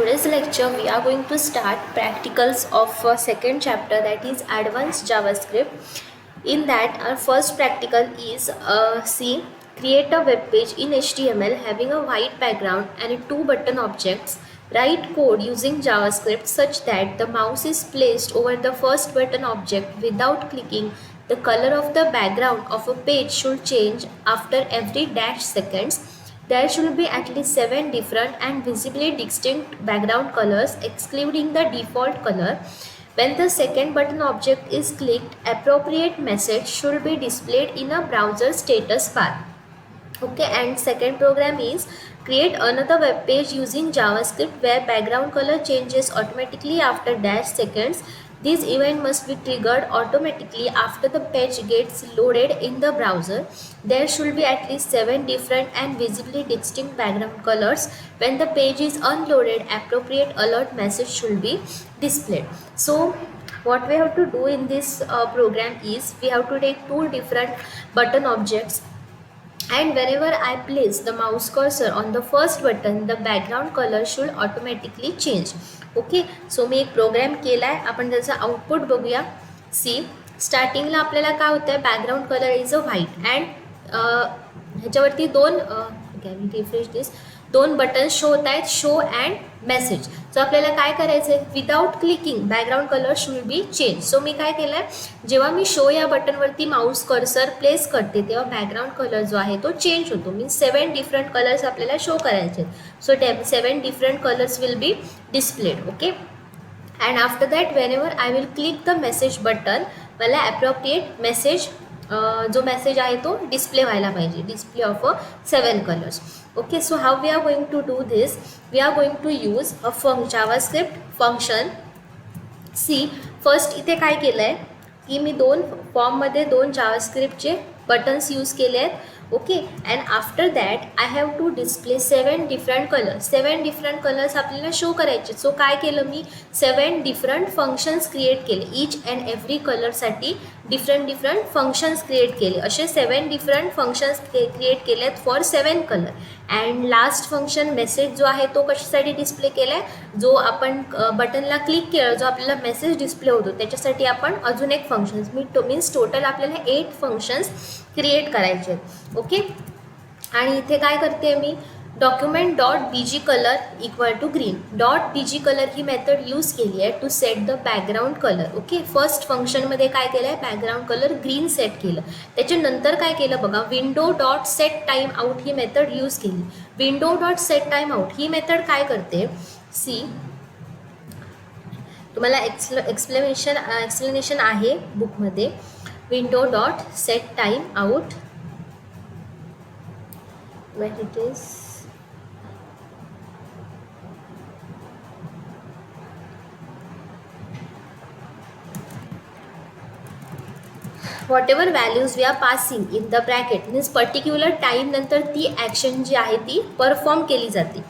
today's lecture we are going to start practicals of second chapter, that is advanced JavaScript. In that our first practical is C. Create a web page in HTML having a white background and two button objects. Write code using JavaScript such that the mouse is placed over the first button object without clicking. The color of the background of a page should change after every dash seconds. There should be at least 7 different and visibly distinct background colors excluding the default color. When the second button object is clicked, appropriate message should be displayed in a browser status bar. Okay, and second program is create another web page using JavaScript where background color changes automatically after dash seconds. This event must be triggered automatically after the page gets loaded in the browser. There should be at least 7 different and visibly distinct background colors. When the page is unloaded, appropriate alert message should be displayed. So what we have to do in this program is we have to take two different button objects, and whenever I place the mouse cursor on the first button, the background color should automatically change. Okay, so मी एक program केला आहे, आपण त्याचा output बघूया. C स्टार्टिंगला आपल्याला काय होतं आहे, background colour is a white and ह्याच्यावरती रिफ्रेश दिस दोन बटन शो होत आहेत, शो अँड मेसेज. सो आपल्याला काय करायचं आहे, without clicking background colour should be change. So मी काय केलं आहे, जेव्हा मी शो या बटनवरती माऊस कर्सर प्लेस करते तेव्हा बॅकग्राऊंड कलर जो आहे तो चेंज होतो. मीन्स 7 डिफरंट कलर्स आपल्याला शो करायचे. So 7 different colours will be displayed. Okay, and after that whenever I will click the message button, मला ॲप्रोप्रिएट मेसेज जो मेसेज आहे तो डिस्प्ले व्हायला पाहिजे, display of 7 colours. Okay, so how we are going to do this, we are going to use a JavaScript function. See first इथे काय केलं आहे की मी दोन फॉर्ममध्ये दोन जावास्क्रिप्टचे बटन्स यूज केले आहेत. Okay, and after that I have to display 7 different colours. 7 different colours आपल्याला शो करायचे. सो काय केलं मी, 7 डिफरंट फंक्शन्स क्रिएट केले. ईच अँड एव्हरी कलरसाठी डिफरंट फंक्शन्स क्रिएट केले. असे 7 डिफरंट फंक्शन्स क्रिएट केले आहेत for 7 colour. And last function message जो आहे तो कशासाठी डिस्प्ले केला आहे, जो आपण बटनला क्लिक केलं जो आपल्याला मेसेज डिस्प्ले होतो त्याच्यासाठी आपण अजून एक फंक्शन्स मीन्स टोटल आपल्याला 8 फंक्शन्स क्रिएट करायचे आहेत. ओके, आणि इथे काय करते मी, document dot BG colour equal to green. Dot BG colour ही मेथड यूज केली आहे to set the background colour. Okay, first फंक्शनमध्ये काय केलं आहे, बॅकग्राऊंड कलर ग्रीन सेट केलं. त्याच्यानंतर काय केलं बघा, window dot set time out ही मेथड यूज केली. Window dot set time out ही मेथड काय करते, सी तुम्हाला एक्सप्लेनेशन आहे बुकमध्ये. Window dot set time out, where it is, whatever values we are passing in the bracket means particular time नंतर ती ॲक्शन जी आहे ती परफॉर्म केली जाते.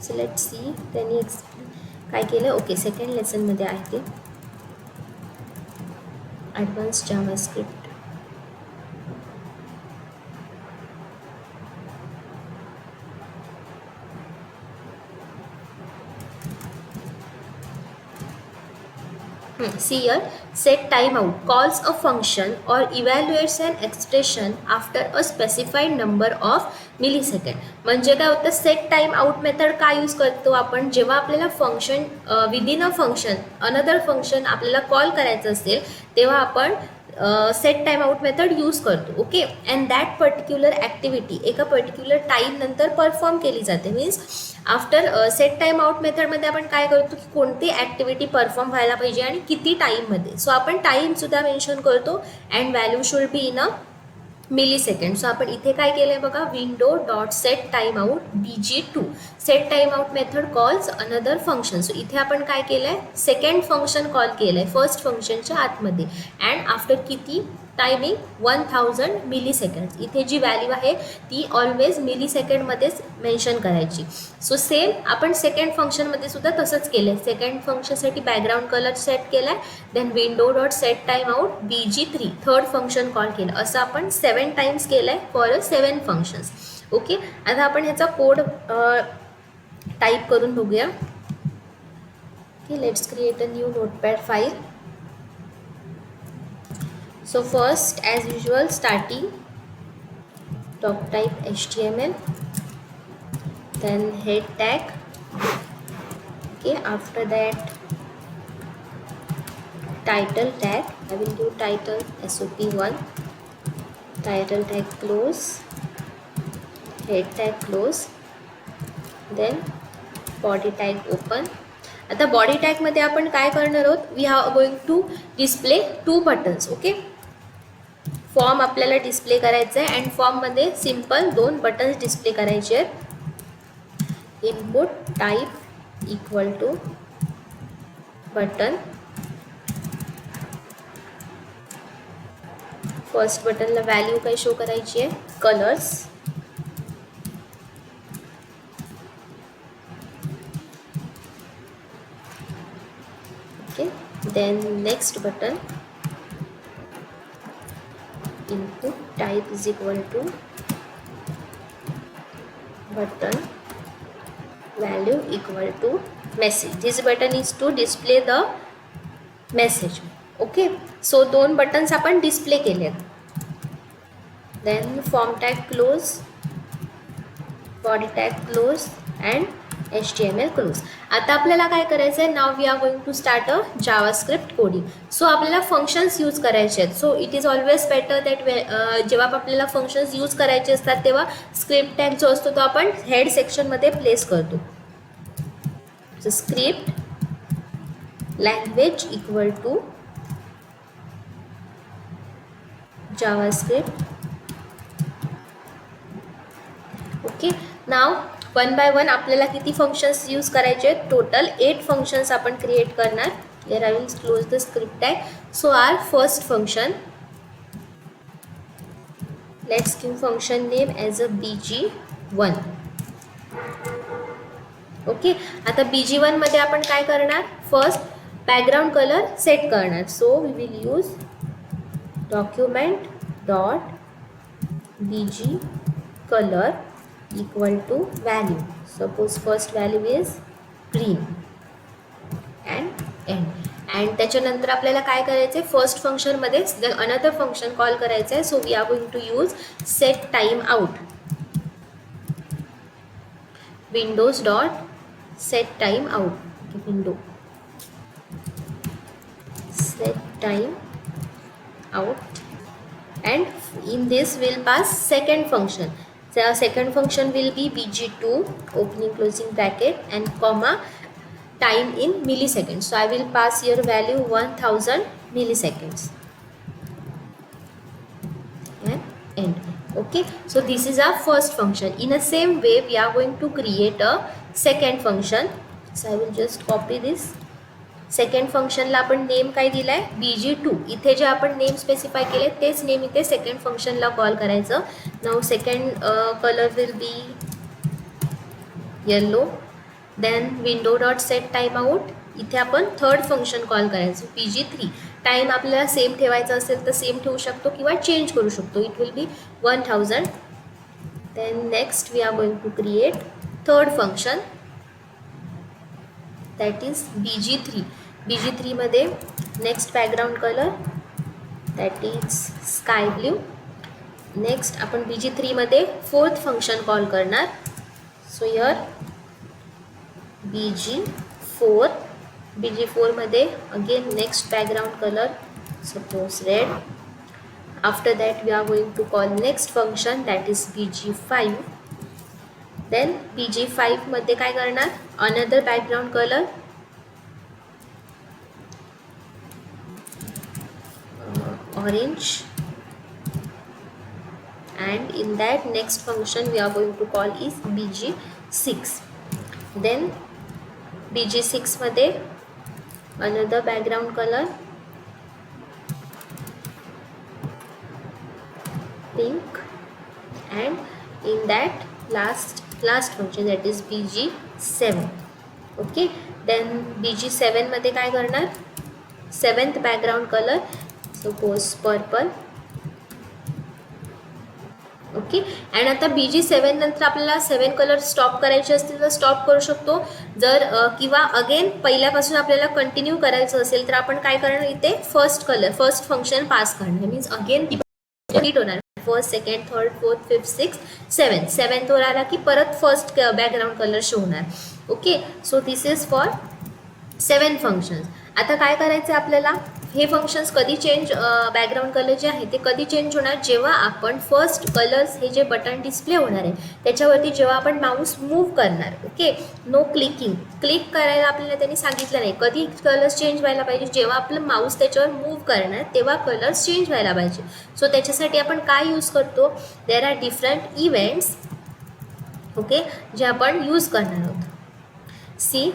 सो लेट्स सी त्यांनी काय केलं. ओके, सेकंड लेसनमध्ये आहे ते advance JavaScript. See here, set timeout calls a function or evaluates an expression after a specified number of millisecond. म्हणजे काय होतं, सेट टाइम आउट मेथड काय यूज करतो आपण, जेव्हा आपल्याला function within a function another function आपल्याला कॉल करायचं असेल तेव्हा आपण set time out method use करतो. Okay, and that particular activity एका पर्टिक्युलर टाईम नंतर परफॉर्म केली जाते. Means after set time out मेथडमध्ये आपण काय करतो की कोणती ॲक्टिव्हिटी परफॉर्म व्हायला पाहिजे आणि किती टाईममध्ये. सो आपण टाईमसुद्धा मेन्शन करतो and value should be in a millisecond. So आपण इथे काय केलं आहे बघा, window dot set time out BG2 set time out method calls another function. So इथे आपण काय केलं आहे, सेकंड फंक्शन कॉल केलं आहे फर्स्ट फंक्शनच्या आतमध्ये अँड आफ्टर किती टायमिंग 1000 मिलीसेकंड्स. इथे जी व्हॅल्यू आहे ती ऑलवेज मिलीसेकंडमध्येच मेन्शन करायची. सो सेम आपण सेकंड फंक्शनमध्ये सुद्धा तसंच केलं आहे. सेकंड फंक्शनसाठी बॅकग्राऊंड कलर सेट केला आहे, then window dot set time out BG3 third function call केलं. असं आपण 7 टाइम्स केलं आहे फॉर 7 फंक्शन्स. ओके, आता आपण ह्याचा कोड टाईप करून बघूया. Okay, let's create a new notepad file. So first, as usual, starting doc type HTML, then head tag. Okay, after that title tag. I will do title SOP1, title tag close, head tag close, then body tag open. आता body tag मध्ये आपण काय करणार आहोत, we are going to display 2 buttons. Okay, form आपल्याला डिस्प्ले करायचं आहे अँड फॉर्ममध्ये सिंपल 2 बटन्स डिस्प्ले करायचे आहेत. Input type equal to button. First बटनला व्हॅल्यू काय शो करायची आहे, colours. Okay, then next button input type is equal to button value equal to message. This button is to display the message. Okay, so 2 buttons आपण display केलेत. then form tag close, body tag close and HTML close. आता आपल्याला काय करायचं आहे, now we are going to start a JavaScript coding. So आपल्याला functions use करायचे आहेत. So it is always better that जेव्हा आपल्याला फंक्शन्स यूज करायचे असतात तेव्हा स्क्रिप्ट टॅग जो असतो तो आपण हेड सेक्शनमध्ये प्लेस करतो. So script language equal to JavaScript. Okay, now 1 by 1 आपल्याला किती फंक्शन्स यूज करायचे आहेत, टोटल 8 फंक्शन्स आपण क्रिएट करणार. Here I will close the script tag. So our first function, let's give function name as a bg1. Okay, आता bg1 मध्ये आपण काय करणार, फर्स्ट बॅकग्राऊंड कलर सेट करणार. So we will use document dot bg color equal to value. Suppose first value is green and end. and त्याच्यानंतर आपल्याला काय करायचं आहे, फर्स्ट फंक्शनमध्ये अनदर फंक्शन कॉल करायचं आहे. So we are going to use set time out. Windows dot set time out. Window set time out and in this will pass second function. The second function will be bg2 opening closing bracket and comma time in milliseconds. So I will pass here value 1000 milliseconds and end. Okay, so this is our first function. In the same way we are going to create a second function. So I will just copy this. Second फंक्शनला आपण name काय दिलाय, bg2. इथे जे आपण name specify केले तेच name इथे सेकंड फंक्शनला कॉल करायचं. Now second colour will be yellow. Then window dot set time out. इथे आपण थर्ड फंक्शन कॉल करायचं bg3. टाइम आपल्याला सेम ठेवायचा असेल तर सेम ठेवू शकतो किंवा चेंज करू शकतो. It will be 1000. Then next we are going to create third function, that is bg3. bg3 मध्ये next background colour that is sky blue. Next आपण bg3 मध्ये फोर्थ फंक्शन कॉल करणार. So here bg4. bg4 मध्ये again next background colour suppose red. After that we are going to call next function that is bg5. Then bg5 मध्ये काय करणार, another background colour orange and in that next function we are going to call is bg6. then bg6 मध्ये another background color pink and in that last function that is bg7. okay, then bg7 मध्ये काय करणार, seventh background colour suppose purple. okay, okay. And आता BG7 नंतर आपल्याला 7 colour stop करायचे असतील तर स्टॉप करू शकतो. जर किंवा अगेन पहिल्यापासून आपल्याला कंटिन्यू करायचं असेल तर आपण काय करणार, इथे फर्स्ट फंक्शन पास करणार. मीन्स अगेन रिपीट होणार. First, second, third, fourth, fifth, sixth, seventh वर आला की परत फर्स्ट बॅकग्राऊंड कलर शो होणार. Okay. So this is for 7 functions. आता काय करायचं आपल्याला, हे फंक्शन्स कधी चेंज, बॅकग्राऊंड कलर जे आहे ते कधी चेंज होणार, जेव्हा आपण फर्स्ट कलर्स हे जे बटन डिस्प्ले होणार आहे त्याच्यावरती जेव्हा आपण माऊस मूव्ह करणार. ओके. No clicking. क्लिक करायला आपल्याला त्यांनी सांगितलं नाही. कधी कलर्स चेंज व्हायला पाहिजे, जेव्हा आपलं माऊस त्याच्यावर मूव्ह करणार तेव्हा कलर्स चेंज व्हायला पाहिजे. सो त्याच्यासाठी आपण काय यूज करतो, there are different events. Okay, जे आपण यूज करणार आहोत. See,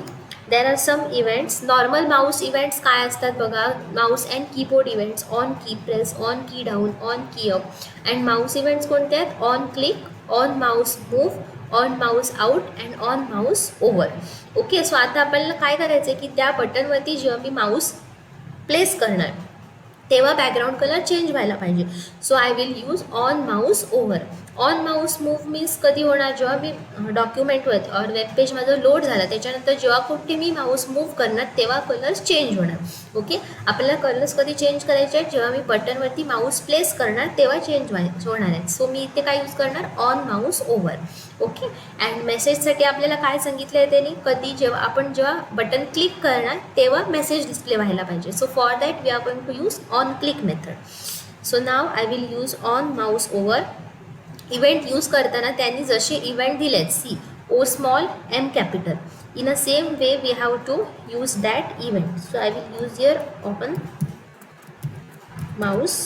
there are some events. Normal mouse events काय असतात बघा, mouse and keyboard events, on key press, on key down, on key up. And mouse events कोणते आहेत, on click, on mouse move, on mouse out and on mouse over. Okay. So आता आपल्याला काय करायचं आहे की त्या बटनवरती जेव्हा मी माऊस प्लेस करणार तेव्हा बॅकग्राऊंड कलर चेंज व्हायला पाहिजे. So I will use on mouse over. On mouse move means कधी होणार, जेव्हा मी डॉक्युमेंटवर और वेबपेज माझं लोड झालं त्याच्यानंतर जेव्हा कुठे मी माऊस मूव्ह करणार तेव्हा कलर्स चेंज होणार. ओके. आपल्याला कलर्स कधी चेंज करायचे आहेत, जेव्हा मी बटनवरती माऊस प्लेस करणार तेव्हा चेंज होणार आहेत. सो मी इथे काय यूज करणार, on mouse over. Okay. And मेसेजसाठी आपल्याला काय सांगितलं आहे त्यांनी, कधी जेव्हा बटन क्लिक करणार तेव्हा मेसेज डिस्प्ले व्हायला पाहिजे. So for that we are going to use on click method. So now I will use on mouse over. Event use करताना त्यांनी जसे इव्हेंट दिलेत, C O small M capital, in a same way we have to use that event. So I will use here on mouse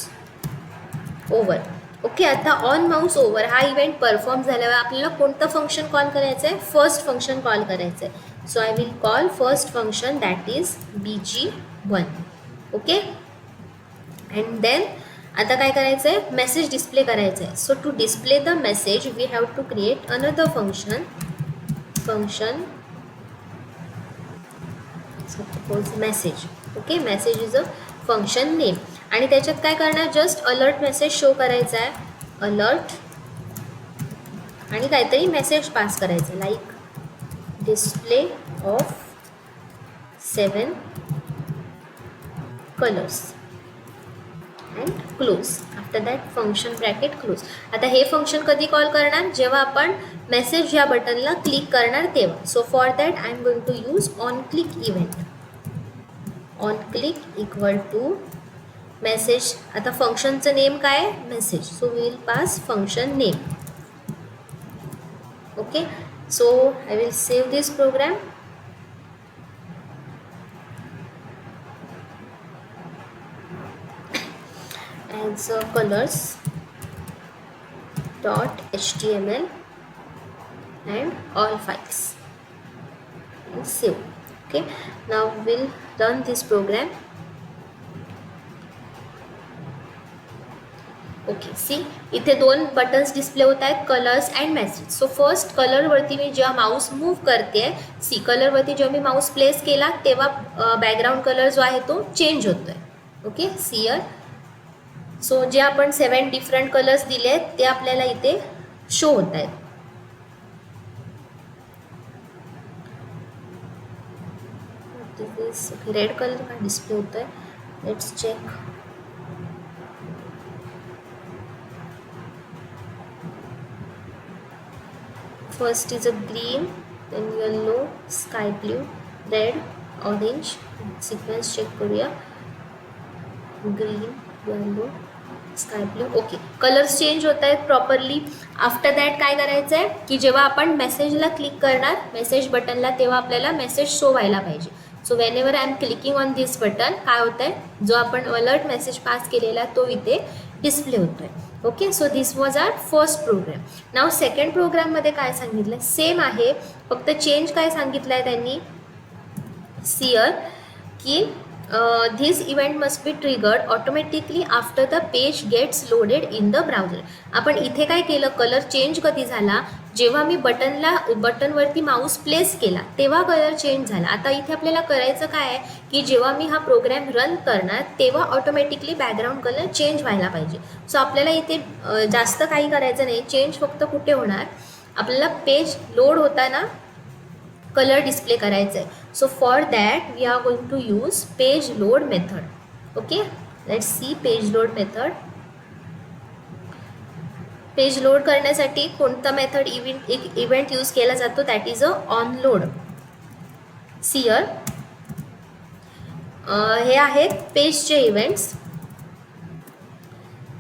over. Okay. आता on mouse over हा event perform झाल्यावर आपल्याला कोणतं function call करायचं आहे, first function call करायचं आहे. So I will call first function that is BG1. Okay. And then आता काय करायचं आहे, मेसेज डिस्प्ले करायचं आहे. So to display the message we have to create another function suppose message. Okay. Message is a function name. आणि त्याच्यात काय करणार, जस्ट अलर्ट मेसेज शो करायचा आहे, अलर्ट, आणि काहीतरी मेसेज पास करायचं like display of 7 colours and close. After that function bracket close. आता हे फंक्शन कधी कॉल करणार, जेव्हा आपण मेसेज या बटनला क्लिक करणार तेव्हा. So for that I am going to use on click event. On click equal to message. आता फंक्शनचं नेम काय आहे, message. So we will pass function name. Okay. So I will save this program. as colors .html and all files and save. Okay, now we'll run this program. Okay. See, इथे 2 buttons display होत आहेत, colours and message. So first कलरवरती मी जेव्हा mouse move करते, see कलरवरती जेव्हा मी माऊस प्लेस केला तेव्हा बॅकग्राऊंड कलर जो आहे तो चेंज होतो आहे. ओके. C year. सो जे आपण 7 डिफरंट कलर्स दिले आहेत ते आपल्याला इथे शो होत आहेत. रेड कलर का डिस्प्ले होत आहे, let's check. First is a green, then yellow, sky blue, red, orange. Sequence check करूया. Green, yellow, sky blue. Okay. Colours change होत आहेत प्रॉपरली. आफ्टर दॅट काय करायचं आहे की जेव्हा आपण मेसेजला क्लिक करणार, मेसेज बटनला, तेव्हा आपल्याला मेसेज शो व्हायला पाहिजे. So when ever I am clicking on this button काय होतं आहे, जो आपण अलर्ट मेसेज पास केलेला तो इथे डिस्प्ले होतो आहे. Okay. So this was our first program. Now second प्रोग्राममध्ये काय सांगितलं, सेम आहे, फक्त चेंज काय सांगितलं आहे त्यांनी, सिअर की this event must be triggered automatically after the page gets loaded in the browser. आपण इथे काय केलं, कलर चेंज कधी झाला, जेव्हा मी बटनवरती माऊस प्लेस केला तेव्हा कलर चेंज झाला. आता इथे आपल्याला करायचं काय आहे की जेव्हा मी हा प्रोग्रॅम रन करणार तेव्हा ऑटोमॅटिकली बॅकग्राऊंड कलर चेंज व्हायला पाहिजे. सो आपल्याला इथे जास्त काही करायचं नाही. चेंज फक्त कुठे होणार, आपल्याला पेज लोड होताना कलर डिस्प्ले करायचं आहे. So for that we are going to use page load method. Okay, let's see page load method. Page load करण्यासाठी कोणता मेथड इव्हेंट यूज केला जातो, that is on load. See here हे आहेत पेजचे events.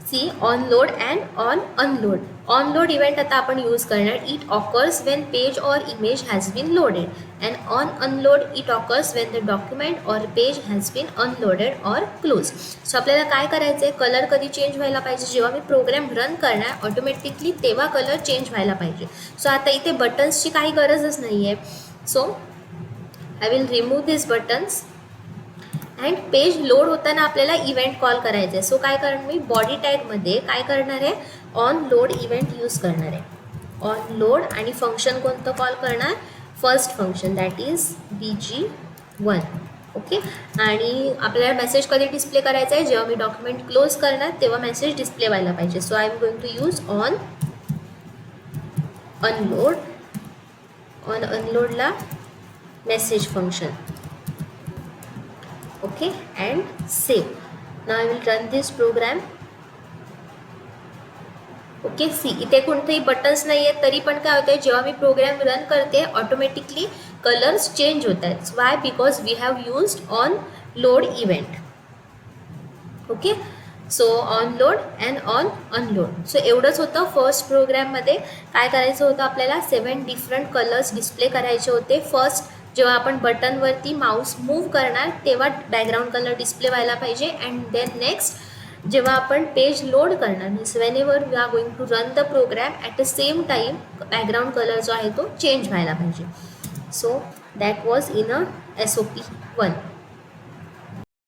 See on load and on unload. On load event आता आपण use करणार. It occurs when page or image has been loaded. And on unload it occurs when the document or page has been unloaded or close. So आपल्याला काय करायचं आहे, colour कधी change व्हायला पाहिजे, जेव्हा मी प्रोग्राम रन करणार ऑटोमॅटिकली तेव्हा कलर चेंज व्हायला पाहिजे. सो आता इथे बटन्सची काही गरजच नाही आहे. So I will remove this buttons. And page load होताना आपल्याला इव्हेंट कॉल करायचं आहे. सो काय करणार, मी बॉडी टॅगमध्ये काय करणार आहे, ऑन लोड इव्हेंट यूज करणार आहे. ऑन लोड आणि फंक्शन कोणतं कॉल करणार, first function that is BG1. Okay, आणि आपल्याला मेसेज कधी डिस्प्ले करायचा आहे, जेव्हा मी डॉक्युमेंट क्लोज करणार तेव्हा मेसेज डिस्प्ले व्हायला पाहिजे. So I am going to use on unload. On अनलोडला message function. Okay, and save. Now I will run this program. Okay, see इथे कोणतेही बटन्स नाही आहेत तरी पण काय होतं, जेव्हा मी प्रोग्राम रन करते ऑटोमॅटिकली कलर्स चेंज होत आहेत. Why, because we have used on load event. Okay, so on load and on unload. So एवढंच होतं फर्स्ट प्रोग्राममध्ये. काय करायचं होतं, आपल्याला 7 डिफरंट कलर्स डिस्प्ले करायचे होते. फर्स्ट, जेव्हा आपण बटनवरती माऊस मूव्ह करणार तेव्हा बॅकग्राऊंड कलर डिस्प्ले व्हायला पाहिजे. अँड देन नेक्स्ट, जेव्हा आपण पेज लोड करणार means whenever we are going to run the program at the same time background colour जो आहे तो चेंज व्हायला पाहिजे. So that was in a SOP 1.